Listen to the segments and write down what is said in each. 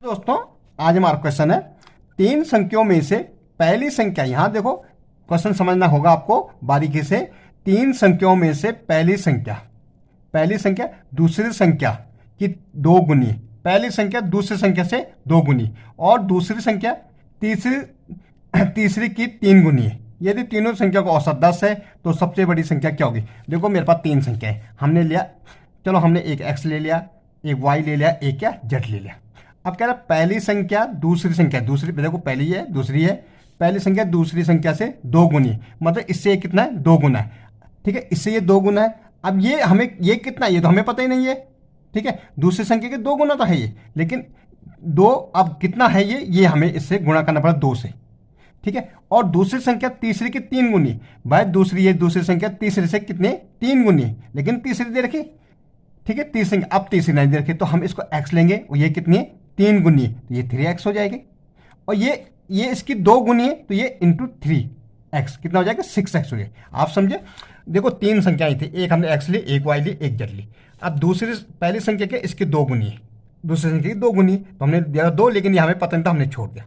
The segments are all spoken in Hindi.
दोस्तों आज हमारा क्वेश्चन है तीन संख्याओं में से पहली संख्या। यहां देखो क्वेश्चन समझना होगा आपको बारीकी से। तीन संख्याओं में से पहली संख्या दूसरी संख्या की दो गुनी, पहली संख्या दूसरी संख्या से दो गुनी और दूसरी संख्या तीसरी की तीन गुनी है। यदि तीनों संख्या का औसत 10 है तो सबसे बड़ी संख्या क्या होगी। देखो मेरे पास तीन संख्या है, हमने लिया, चलो हमने एक x ले लिया, एक y ले लिया, एक क्या z ले लिया। अब कह रहा पहली संख्या दूसरी संख्या, दूसरी देखो पहली है दूसरी है, पहली संख्या दूसरी संख्या से दो गुनी, मतलब इससे ये कितना है, दो गुना है। ठीक है, इससे ये दो गुना है। अब ये हमें ये कितना, ये तो हमें पता ही नहीं है। ठीक है, दूसरी संख्या के दो गुना तो है ये, लेकिन दो अब कितना है ये हमें इससे गुणा करना पड़ा दो से। ठीक है, और दूसरी संख्या तीसरी की तीन गुनी, भाई दूसरी संख्या तीसरी से कितने, तीन गुनी, लेकिन तीसरी दे रखी। ठीक है, तीसरी अब तीसरी नहीं दे रखी तो हम इसको x लेंगे और ये कितनी है, तीन गुनी, तो ये 3x हो जाएगी। और ये इसकी दो गुनी है तो ये इंटू 3x कितना हो जाएगा, 6x हो जाएगा। आप समझे, देखो तीन संख्याएं थी, एक हमने x ली, एक y ली, एक z ली। अब दूसरी पहली संख्या क्या, इसकी दो गुनी है, दूसरी संख्या की दो गुनी, तो हमने दिया दो, लेकिन ये हमें पता नहीं था, हमने छोड़ दिया।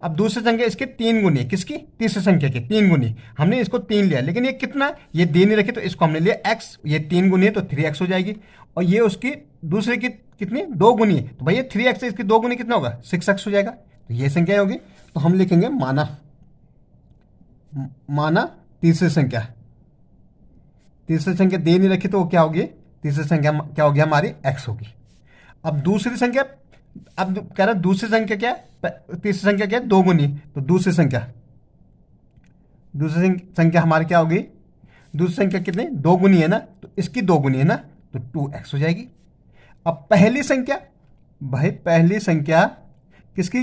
अब दूसरी संख्या इसके तीन गुनी है, किसकी, तीसरी संख्या की तीन गुनी, हमने इसको तीन लिया, लेकिन ये कितना है, ये दे नहीं रखी तो इसको हमने लिया x, ये तीन गुनी है तो 3x हो जाएगी। और ये उसकी दूसरे की कितनी, दो गुनी है, तो भाई ये 3x से इसकी दो गुनी कितना होगा, 6x हो जाएगा। तो ये संख्या होगी, तो हम लिखेंगे माना तीसरी संख्या दे नहीं रखी तो क्या होगी, तीसरी संख्या क्या होगी हमारी, x होगी। अब दूसरी संख्या, अब कह रहा दूसरी संख्या क्या है, तीसरी संख्या क्या है, दो गुनी, तो दूसरी संख्या हमारी क्या होगी, दूसरी संख्या कितनी, दो गुनी है ना, तो इसकी दो गुनी है ना, तो 2x हो जाएगी। अब पहली संख्या, भाई पहली संख्या किसकी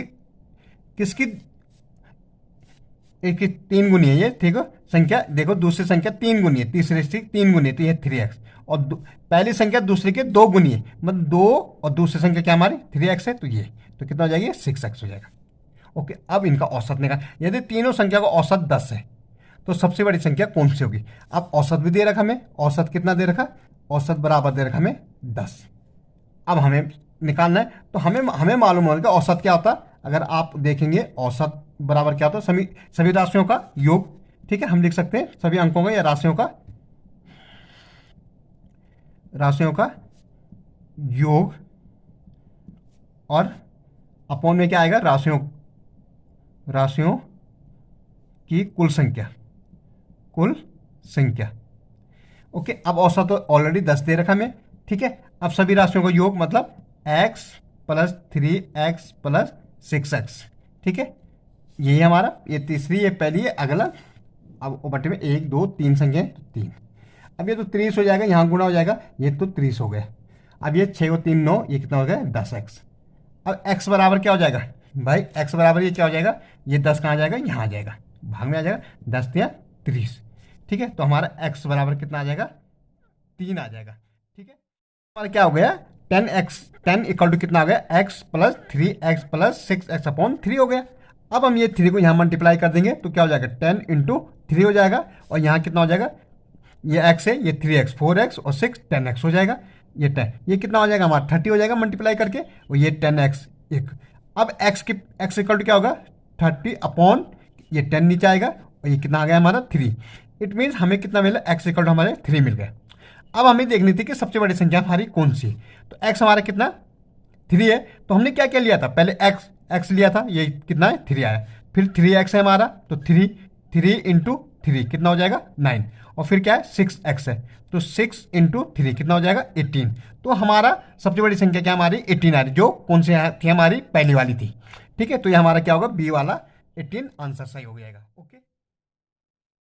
एक की तीन गुनी है ये, ठीक है संख्या, देखो दूसरी संख्या तीन गुनी है, तीसरी से तीन गुनी है तो ये 3x, और पहली संख्या दूसरी के दो गुनी है, मतलब दो, और दूसरी संख्या क्या हमारी 3x है, तो ये तो कितना हो जाएगा, 6x हो जाएगा। ओके, अब इनका औसत निकाल। यदि तीनों संख्या का औसत 10 है तो सबसे बड़ी संख्या कौन सी होगी। अब औसत भी दे रखा हमें, औसत कितना दे रखा, औसत बराबर दे रखा हमें 10। अब हमें निकालना है, तो हमें मालूम होगा औसत क्या होता है। अगर आप देखेंगे औसत बराबर क्या होता है, सभी राशियों का योग। ठीक है, हम लिख सकते हैं सभी अंकों का या राशियों का योग, और अपोन में क्या आएगा, राशियों की कुल संख्या। ओके, अब औसत तो ऑलरेडी 10 दे रखा हमें। ठीक है, अब सभी राशियों का योग मतलब x plus 3x plus 6x। ठीक है, यही हमारा, ये तीसरी, ये पहली है, अगला अब बटे में 1 2 3 संख्या तो 3। अब ये तो 30 हो जाएगा, यहाँ गुणा हो जाएगा, ये तो 30 हो गया। अब ये 6 और 3 9, ये कितना हो गया, 10x। अब x बराबर क्या हो जाएगा भाई, x बराबर ये क्या हो जाएगा, ये 10 कहाँ आ जाएगा, यहाँ आ जाएगा, भाग में आ जाएगा, 10 या 30। ठीक है, तो हमारा x बराबर कितना आ जाएगा, 3 आ जाएगा। ठीक है, हमारा क्या हो गया, 10 इक्वल टू कितना हो गया, x plus 3x plus 6x upon 3 हो गया। अब हम ये 3 को यहाँ मल्टीप्लाई कर देंगे तो क्या हो जाएगा, 10 इंटू 3 हो जाएगा, और यहाँ कितना हो जाएगा, ये x है, ये 3x 4x और 6 10x हो जाएगा। ये 10, ये कितना हो जाएगा हमारा 30 हो जाएगा मल्टीप्लाई करके, और ये 10x एक। अब x इक्वल टू क्या होगा, 30 अपॉन ये 10 नीचे आएगा, और ये कितना आ गया हमारा 3। इट मीन्स हमें कितना मिला, x इक्वल टू हमारे 3 मिल गया। अब हमें देखनी थी कि सबसे बड़ी संख्या हमारी कौन सी है। तो x हमारा कितना 3 है, तो हमने क्या क्या लिया था, पहले x लिया था, ये कितना है 3 आया, फिर 3x है हमारा, तो 3 इंटू 3 कितना हो जाएगा 9, और फिर क्या है 6x है, तो 6 इंटू 3 कितना हो जाएगा 18। तो हमारा सबसे बड़ी संख्या क्या हमारी 18 आ रही, जो कौन सी थी हमारी पहली वाली थी। ठीक है, तो ये हमारा क्या होगा, बी वाला 18 आंसर सही हो जाएगा। ओके।